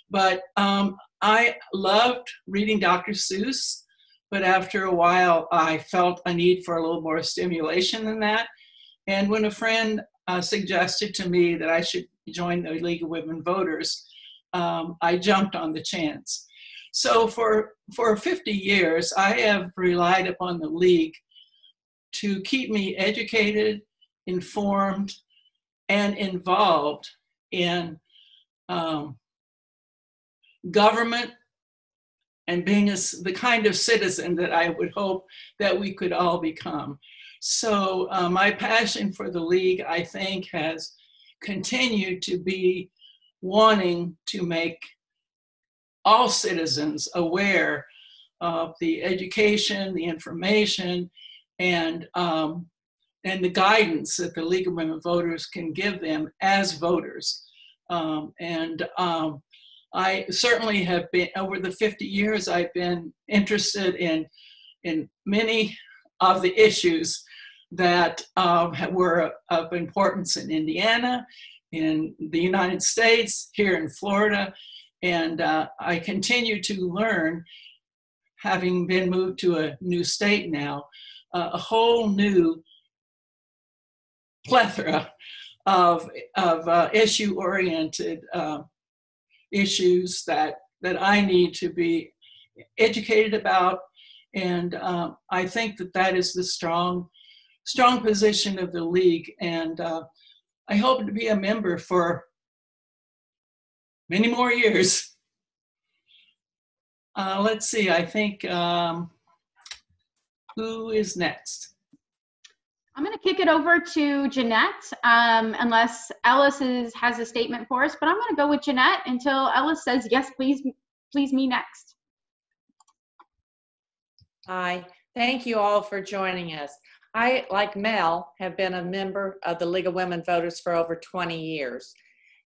But I loved reading Dr. Seuss, but after a while I felt a need for a little more stimulation than that. And when a friend suggested to me that I should join the League of Women Voters, I jumped on the chance. So for 50 years, I have relied upon the League to keep me educated, informed, and involved in government and being the kind of citizen that I would hope that we could all become. So my passion for the League, I think, has continued to be wanting to make all citizens aware of the education, the information, and the guidance that the League of Women Voters can give them as voters. I certainly have been, over the 50 years, I've been interested in many of the issues that were of importance in Indiana, in the United States, here in Florida, and I continue to learn, having been moved to a new state now, a whole new plethora of issue-oriented issues that I need to be educated about, and I think that is the strong position of the League, and I hope to be a member for many more years. Let's see, I think, who is next? I'm going to kick it over to Jeanette, unless Ellis has a statement for us, but I'm going to go with Jeanette until Ellis says, yes, please me next. Hi, thank you all for joining us. I, like Mel, have been a member of the League of Women Voters for over 20 years.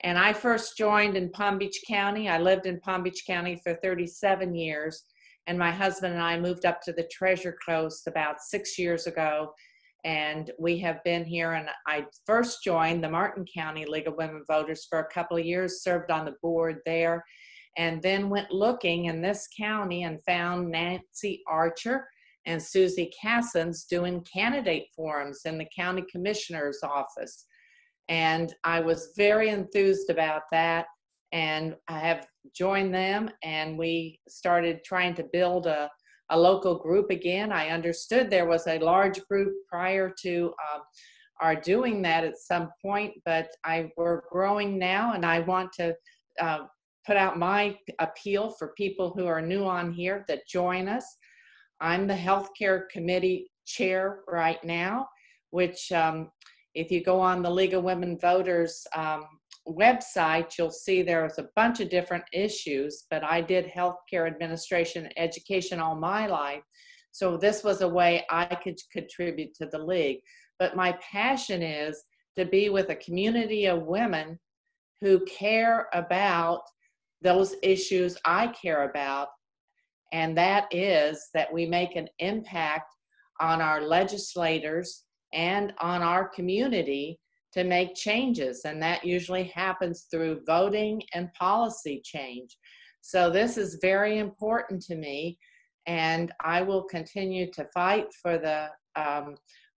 And I first joined in Palm Beach County. I lived in Palm Beach County for 37 years. And my husband and I moved up to the Treasure Coast about 6 years ago. And we have been here, and I first joined the Martin County League of Women Voters for a couple of years, served on the board there, and then went looking in this county and found Nancy Archer and Susie Cassens doing candidate forums in the county commissioner's office. And I was very enthused about that, and I have joined them, and we started trying to build a local group again. I understood there was a large group prior to our doing that at some point, but we're growing now, and I want to put out my appeal for people who are new on here that join us. I'm the Healthcare Committee Chair right now, which if you go on the League of Women Voters website, you'll see there's a bunch of different issues, but I did healthcare administration and education all my life. So this was a way I could contribute to the League. But my passion is to be with a community of women who care about those issues I care about. And that is that we make an impact on our legislators and on our community to make changes, and that usually happens through voting and policy change. So this is very important to me, and I will continue to fight for the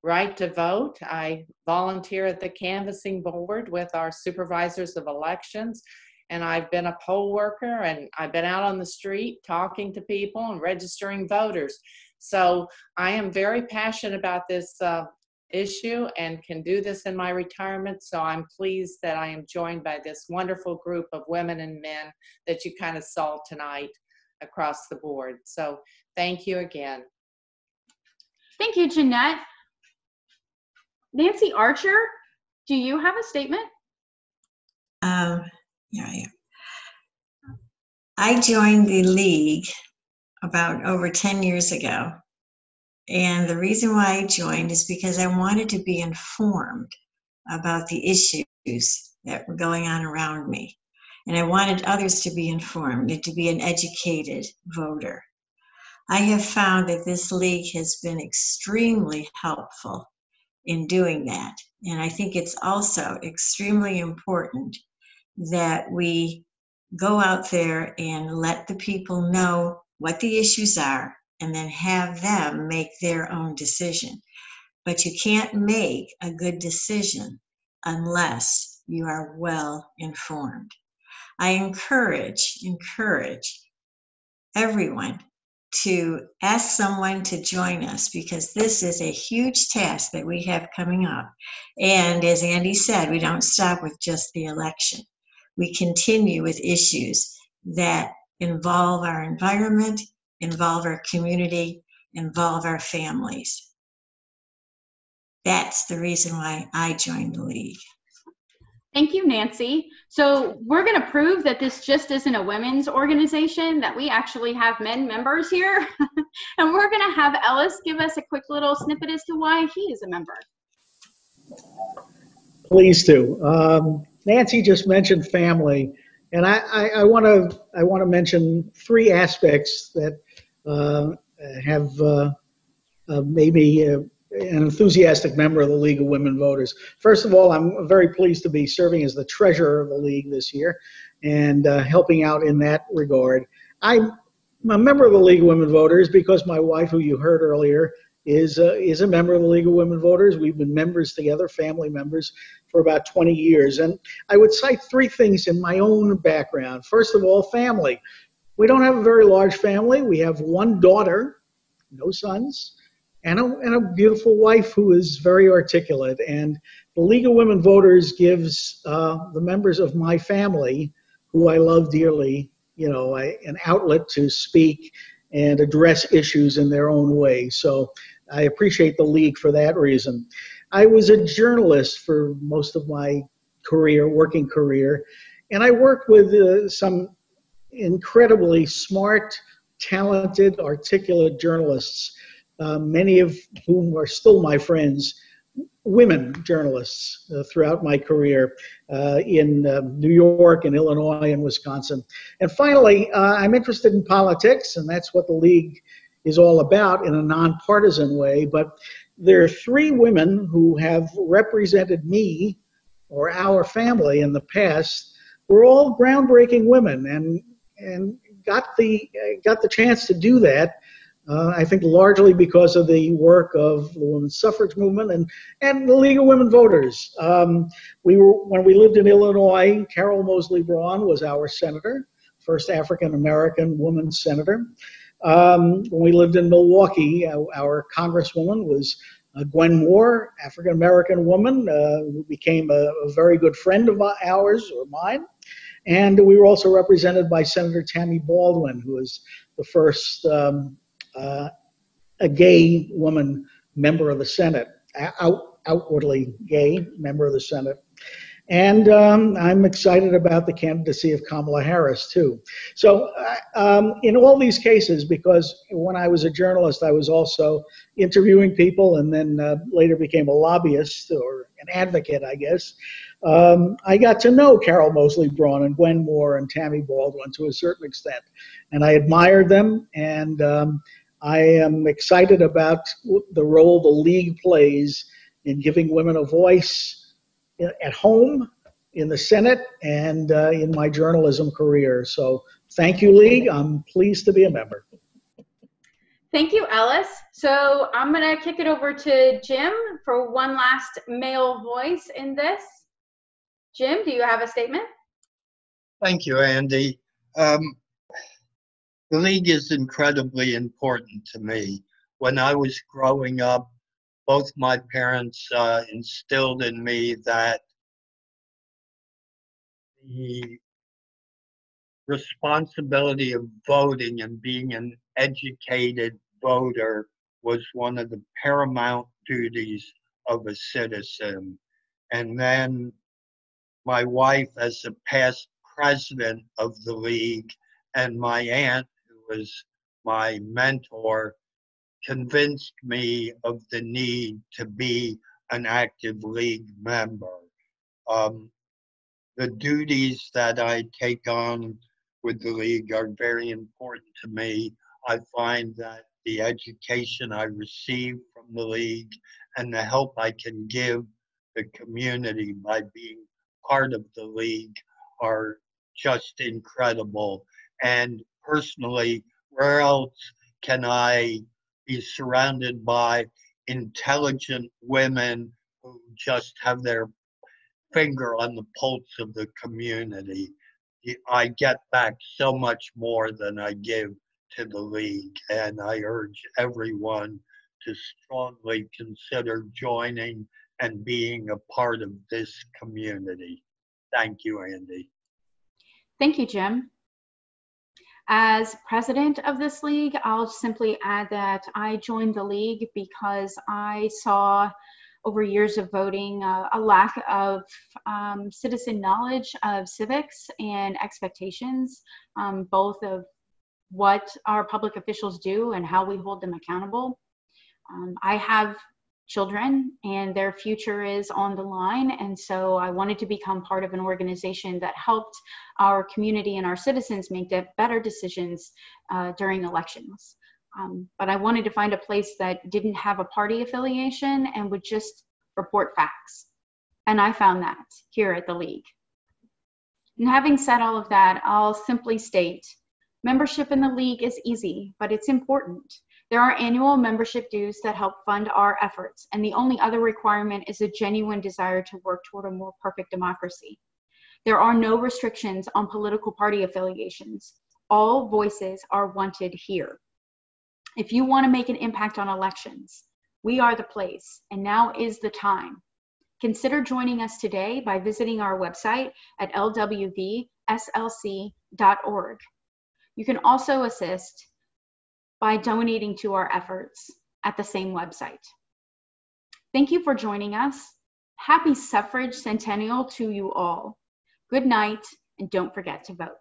right to vote. I volunteer at the canvassing board with our supervisors of elections, and I've been a poll worker, and I've been out on the street talking to people and registering voters. So I am very passionate about this issue and can do this in my retirement. So I'm pleased that I am joined by this wonderful group of women and men that you kind of saw tonight across the board. So thank you again. Thank you, Jeanette. Nancy Archer, do you have a statement? Yeah. I joined the League about over 10 years ago. And the reason why I joined is because I wanted to be informed about the issues that were going on around me. And I wanted others to be informed and to be an educated voter. I have found that this League has been extremely helpful in doing that. And I think it's also extremely important that we go out there and let the people know what the issues are, and then have them make their own decision. But you can't make a good decision unless you are well informed. I encourage everyone to ask someone to join us, because this is a huge task that we have coming up. And as Andy said, we don't stop with just the election. We continue with issues that involve our environment, involve our community, involve our families. That's the reason why I joined the League. Thank you, Nancy. So we're going to prove that this just isn't a women's organization, that we actually have men members here. And we're going to have Ellis give us a quick little snippet as to why he is a member. Please do. Nancy just mentioned family, and I want to mention three aspects that have made me an enthusiastic member of the League of Women Voters. First of all, I'm very pleased to be serving as the treasurer of the League this year and helping out in that regard. I'm a member of the League of Women Voters because my wife, who you heard earlier, is a member of the League of Women Voters. We've been members together, family members, for about 20 years. And I would cite three things in my own background. First of all, family. We don't have a very large family. We have one daughter, no sons, and a beautiful wife who is very articulate. And the League of Women Voters gives the members of my family, who I love dearly, an outlet to speak and address issues in their own way. So I appreciate the League for that reason. I was a journalist for most of my working career, and I worked with some incredibly smart, talented, articulate journalists, many of whom are still my friends, women journalists throughout my career in New York and Illinois and Wisconsin. And finally, I'm interested in politics, and that's what the League is all about in a nonpartisan way. But there are three women who have represented me or our family in the past. We're all groundbreaking women and got the chance to do that. I think largely because of the work of the women's suffrage movement and the League of Women Voters. When we lived in Illinois, Carol Moseley Braun was our senator, first African-American woman senator. When we lived in Milwaukee, our congresswoman was Gwen Moore, African-American woman, who became a very good friend of ours, or mine. And we were also represented by Senator Tammy Baldwin, who was the first a gay woman member of the Senate, outwardly gay member of the Senate. And I'm excited about the candidacy of Kamala Harris, too. So in all these cases, because when I was a journalist, I was also interviewing people and then later became a lobbyist or an advocate, I guess. I got to know Carol Moseley Braun and Gwen Moore and Tammy Baldwin to a certain extent. And I admired them, and I am excited about the role the League plays in giving women a voice at home, in the Senate, and in my journalism career. So thank you, League. I'm pleased to be a member. Thank you, Ellis. So I'm going to kick it over to Jim for one last male voice in this. Jim, do you have a statement? Thank you, Andy. The League is incredibly important to me. When I was growing up, both my parents instilled in me that the responsibility of voting and being an educated voter was one of the paramount duties of a citizen. And then my wife, as the past president of the League, and my aunt, who was my mentor, convinced me of the need to be an active League member. The duties that I take on with the League are very important to me. I find that the education I receive from the League and the help I can give the community by being part of the League are just incredible. And personally, where else can I be surrounded by intelligent women who just have their finger on the pulse of the community? I get back so much more than I give to the league, and I urge everyone to strongly consider joining and being a part of this community. Thank you, Andy. Thank you, Jim. As president of this league, I'll simply add that I joined the league because I saw over years of voting a lack of citizen knowledge of civics and expectations, both of what our public officials do and how we hold them accountable. I have children and their future is on the line, and so I wanted to become part of an organization that helped our community and our citizens make better decisions during elections. But I wanted to find a place that didn't have a party affiliation and would just report facts. And I found that here at the League. And having said all of that, I'll simply state, membership in the League is easy, but it's important. There are annual membership dues that help fund our efforts, and the only other requirement is a genuine desire to work toward a more perfect democracy. There are no restrictions on political party affiliations. All voices are wanted here. If you want to make an impact on elections, we are the place, and now is the time. Consider joining us today by visiting our website at lwvslc.org. You can also assist by donating to our efforts at the same website. Thank you for joining us. Happy Suffrage Centennial to you all. Good night, and don't forget to vote.